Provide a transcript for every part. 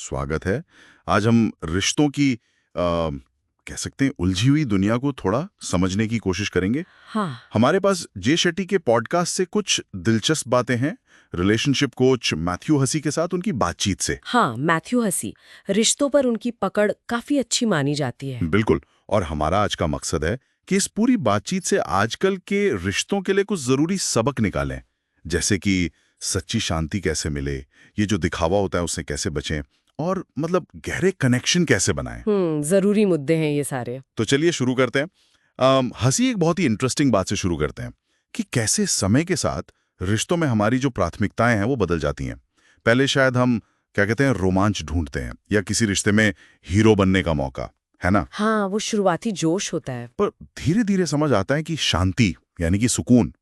स्वागत है। आज हम रिश्तों की कह सकते हैं उलझी हुई दुनिया को थोड़ा समझने की कोशिश करेंगे। हाँ। हमारे पास जे शेट्टी के पॉडकास्ट से कुछ दिलचस्प बातें हैं, रिलेशनशिप कोच मैथ्यू हसी के साथ उनकी बातचीत से। हाँ, मैथ्यू हसी, रिश्तों पर उनकी पकड़ काफी अच्छी मानी जाती है। बिल्कुल। और हमारा आज का मकसद है कि इस पूरी बातचीत से आजकल के रिश्तों के लिए कुछ जरूरी सबक निकालें, जैसे कि सच्ची शांति कैसे मिले, ये जो दिखावा होता है उससे कैसे बचें, और मतलब गहरे कनेक्शन कैसे बनाएं। जरूरी मुद्दे हैं ये सारे। तो चलिए शुरू करते हैं। हंसी एक बहुत ही इंटरेस्टिंग बात से शुरू करते हैं कि कैसे समय के साथ रिश्तों में हमारी जो प्राथमिकताएं हैं वो बदल जाती हैं। पहले शायद हम क्या कहते हैं रोमांच ढूंढते हैं या किसी रिश्ते में हीरो बनने का मौका, है ना? हाँ, वो शुरुआती जोश होता है। पर धीरे धीरे समझ आता है कि शांति यानी कि सुकून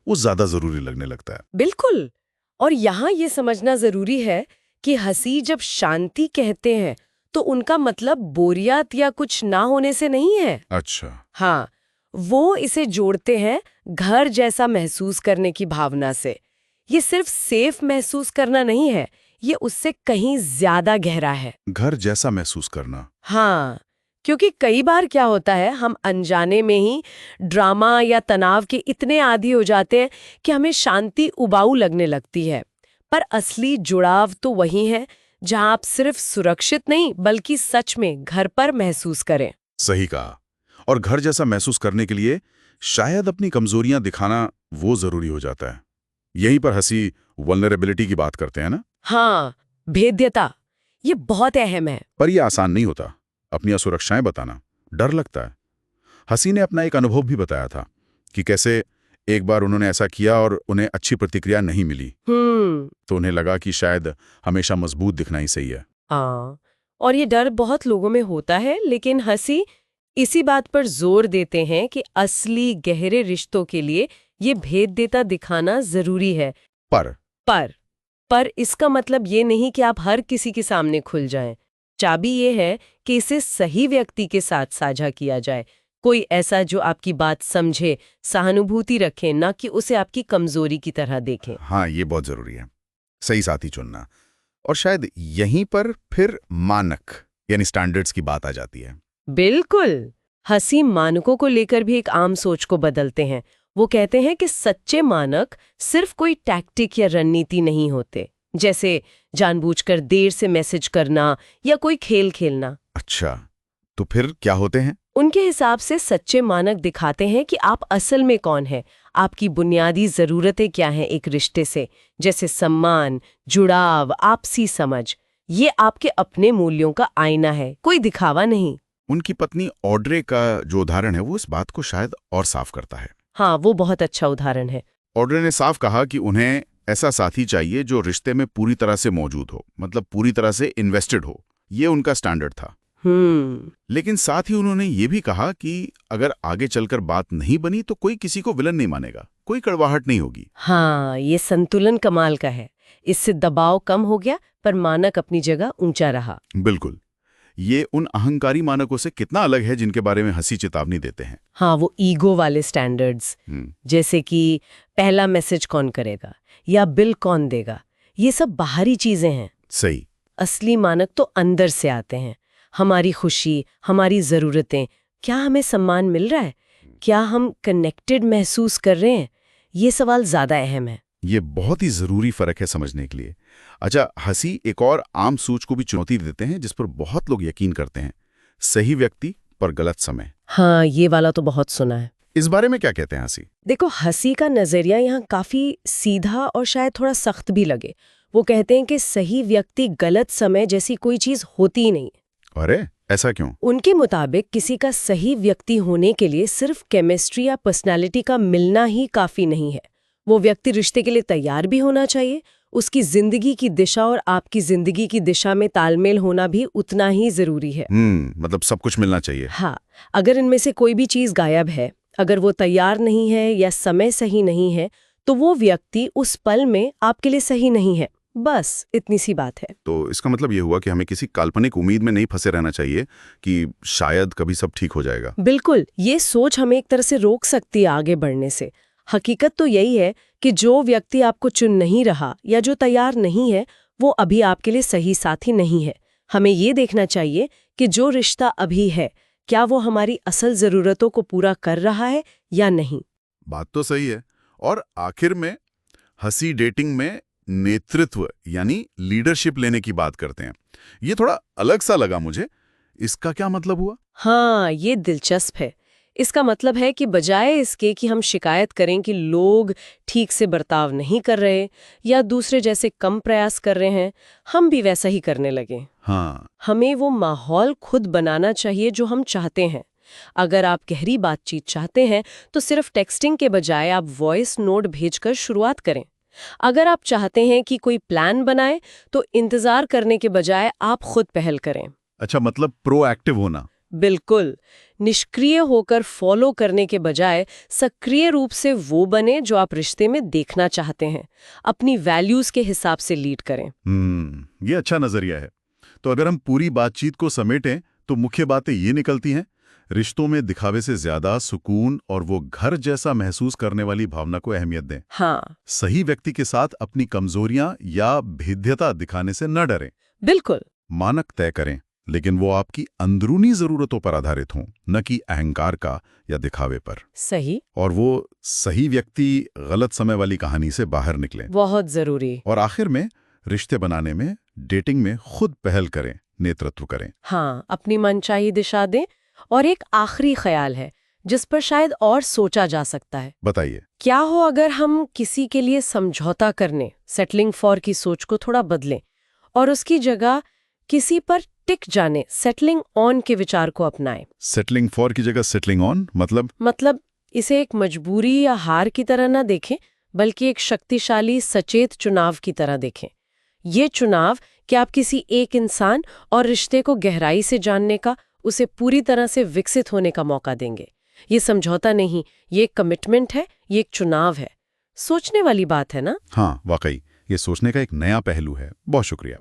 वो ज्यादा जरूरी लगने लगता है। बिल्कुल। और यहाँ ये समझना जरूरी है कि हसी जब शांति कहते हैं तो उनका मतलब बोरियत या कुछ ना होने से नहीं है। अच्छा। हाँ, वो इसे जोड़ते हैं घर जैसा महसूस करने की भावना से। ये सिर्फ सेफ महसूस करना नहीं है, ये उससे कहीं ज्यादा गहरा है। घर जैसा महसूस करना। हाँ, क्योंकि कई बार क्या होता है, हम अनजाने में ही ड्रामा या तनाव के इतने आदी हो जाते हैं कि हमें शांति उबाऊ लगने लगती है। पर असली जुड़ाव तो वही है जहां आप सिर्फ सुरक्षित नहीं बल्कि सच में घर पर महसूस करें। सही कहा। और घर जैसा महसूस करने के लिए शायद अपनी कमजोरियां दिखाना वो जरूरी हो जाता है। यहीं पर हंसी वल्नरेबिलिटी की बात करते हैं ना। हाँ, भेद्यता, ये बहुत अहम है। पर यह आसान नहीं होता। अपनी असुरक्षाएं बताना डर लगता है। हंसी ने अपना एक अनुभव भी बताया था कि कैसे एक बार उन्होंने ऐसा किया और उन्हें अच्छी प्रतिक्रिया नहीं मिली, तो उन्हें लगा कि शायद हमेशा मजबूत दिखना ही सही है। हाँ, और ये डर बहुत लोगों में होता है, लेकिन हंसी इसी बात पर जोर देते हैं कि असली गहरे रिश्तों के लिए ये भेद्यता दिखाना जरूरी है। पर इसका मतलब ये नहीं कि आप हर किसी के सामने खुल जाएं। चाबी ये है कि इसे सही व्यक्ति के साथ साझा किया जाए, कोई ऐसा जो आपकी बात समझे, सहानुभूति रखे, ना कि उसे आपकी कमजोरी की तरह देखें। हाँ, ये बहुत जरूरी है, सही साथी चुनना। और शायद यहीं पर फिर मानक यानी स्टैंडर्ड्स की बात आ जाती है। बिल्कुल। हंसी मानकों को लेकर भी एक आम सोच को बदलते हैं। वो कहते हैं कि सच्चे मानक सिर्फ कोई टैक्टिक या रणनीति नहीं होते, जैसे जानबूझकर देर से मैसेज करना या कोई खेल खेलना। अच्छा, तो फिर क्या होते हैं? उनके हिसाब से सच्चे मानक दिखाते हैं कि आप असल में कौन हैं, आपकी बुनियादी जरूरतें क्या हैं एक रिश्ते से, जैसे सम्मान, जुड़ाव, आपसी समझ। ये आपके अपने मूल्यों का आईना है, कोई दिखावा नहीं। उनकी पत्नी ऑड्रे का जो उदाहरण है वो इस बात को शायद और साफ करता है। हाँ, वो बहुत अच्छा उदाहरण है। ऑड्रे ने साफ कहा कि उन्हें ऐसा साथी चाहिए जो रिश्ते में पूरी तरह से मौजूद हो, मतलब पूरी तरह से इन्वेस्टेड हो। ये उनका स्टैंडर्ड था। लेकिन साथ ही उन्होंने ये भी कहा कि अगर आगे चलकर बात नहीं बनी तो कोई किसी को विलन नहीं मानेगा, कोई कड़वाहट नहीं होगी। हाँ, ये संतुलन कमाल का है। इससे दबाव कम हो गया पर मानक अपनी जगह ऊंचा रहा। बिल्कुल। ये उन अहंकारी मानकों से कितना अलग है जिनके बारे में हंसी चेतावनी देते हैं। हाँ, वो ईगो वाले स्टैंडर्ड्स, जैसे कि पहला मैसेज कौन करेगा या बिल कौन देगा, ये सब बाहरी चीजें हैं। सही। असली मानक तो अंदर से आते हैं। हमारी खुशी, हमारी जरूरतें, क्या हमें सम्मान मिल रहा है, क्या हम कनेक्टेड महसूस कर रहे हैं, ये सवाल ज्यादा अहम है। ये बहुत ही जरूरी फर्क है समझने के लिए। अच्छा, हंसी एक और आम सोच को भी चुनौती देते हैं जिस पर बहुत लोग यकीन करते हैं, सही व्यक्ति पर गलत समय। हाँ, ये वाला तो बहुत सुना है। इस बारे में क्या कहते हैं हंसी? देखो, हंसी का नजरिया यहाँ काफी सीधा और शायद थोड़ा सख्त भी लगे। वो कहते हैं कि सही व्यक्ति गलत समय जैसी कोई चीज होती ही नहीं। अरे, ऐसा क्यों? उनके मुताबिक किसी का सही व्यक्ति होने के लिए सिर्फ केमिस्ट्री या पर्सनालिटी का मिलना ही काफी नहीं है। वो व्यक्ति रिश्ते के लिए तैयार भी होना चाहिए। उसकी जिंदगी की दिशा और आपकी जिंदगी की दिशा में तालमेल होना भी उतना ही जरूरी है। मतलब सब कुछ मिलना चाहिए। हाँ, अगर इनमें से कोई भी चीज गायब है, अगर वो तैयार नहीं है या समय सही नहीं है, तो वो व्यक्ति उस पल में आपके लिए सही नहीं है। बस इतनी सी बात है। तो इसका मतलब ये हुआ कि हमें किसी काल्पनिक उम्मीद में नहीं फंसे रहना चाहिए कि शायद कभी सब ठीक हो जाएगा। बिल्कुल, ये सोच हमें एक तरह से रोक सकती है आगे बढ़ने से। हकीकत तो यही है कि जो व्यक्ति आपको चुन नहीं रहा या जो तैयार नहीं है, वो अभी आपके लिए सही साथी नहीं है। हमें ये देखना चाहिए कि जो रिश्ता अभी है क्या वो हमारी असल ज़रूरतों को पूरा कर रहा है या नहीं। बात तो सही है। और आखिर में हंसी डेटिंग में नेतृत्व यानी लीडरशिप लेने की बात करते हैं। ये थोड़ा अलग सा लगा मुझे। इसका क्या मतलब हुआ? हाँ, ये दिलचस्प है। इसका मतलब है कि बजाय इसके कि हम शिकायत करें कि लोग ठीक से बर्ताव नहीं कर रहे या दूसरे जैसे कम प्रयास कर रहे हैं, हम भी वैसा ही करने लगे। हाँ, हमें वो माहौल खुद बनाना चाहिए जो हम चाहते हैं। अगर आप गहरी बातचीत चाहते हैं तो सिर्फ टेक्स्टिंग के बजाय आप वॉइस नोट भेजकर शुरुआत करें। अगर आप चाहते हैं कि कोई प्लान बनाए तो इंतजार करने के बजाय आप खुद पहल करें। अच्छा, मतलब प्रोएक्टिव होना। बिल्कुल। निष्क्रिय होकर फॉलो करने के बजाय सक्रिय रूप से वो बने जो आप रिश्ते में देखना चाहते हैं। अपनी वैल्यूज के हिसाब से लीड करें। ये अच्छा नजरिया है। तो अगर हम पूरी बातचीत को समेटें तो मुख्य बातें ये निकलती हैं। रिश्तों में दिखावे से ज्यादा सुकून और वो घर जैसा महसूस करने वाली भावना को अहमियत दें। हाँ, सही व्यक्ति के साथ अपनी कमजोरियां या भेद्यता दिखाने से न डरें। बिल्कुल। मानक तय करें, लेकिन वो आपकी अंदरूनी जरूरतों पर आधारित हों, न कि अहंकार का या दिखावे पर। सही। और वो सही व्यक्ति गलत समय वाली कहानी से बाहर निकले। बहुत जरूरी। और आखिर में रिश्ते बनाने में, डेटिंग में खुद पहल करें, नेतृत्व करें। हाँ, अपनी मनचाही दिशा दें। और एक आखिरी ख्याल है जिस पर शायद और सोचा जा सकता है। बताइए। क्या हो अगर हम किसी के लिए समझौता करने, सेटलिंग फॉर की सोच को थोड़ा बदलें और उसकी जगह किसी पर टिक जाने, सेटलिंग ऑन के विचार को अपनाएं। सेटलिंग फॉर की जगह सेटलिंग ऑन मतलब इसे एक मजबूरी या हार की तरह ना देखें, बल्कि एक शक्तिशाली सचेत चुनाव की तरह देखें। ये चुनाव कि आप किसी एक इंसान और रिश्ते को गहराई से जानने का, उसे पूरी तरह से विकसित होने का मौका देंगे। ये समझौता नहीं, ये एक कमिटमेंट है, ये एक चुनाव है। सोचने वाली बात है ना? हाँ, वाकई ये सोचने का एक नया पहलू है। बहुत शुक्रिया।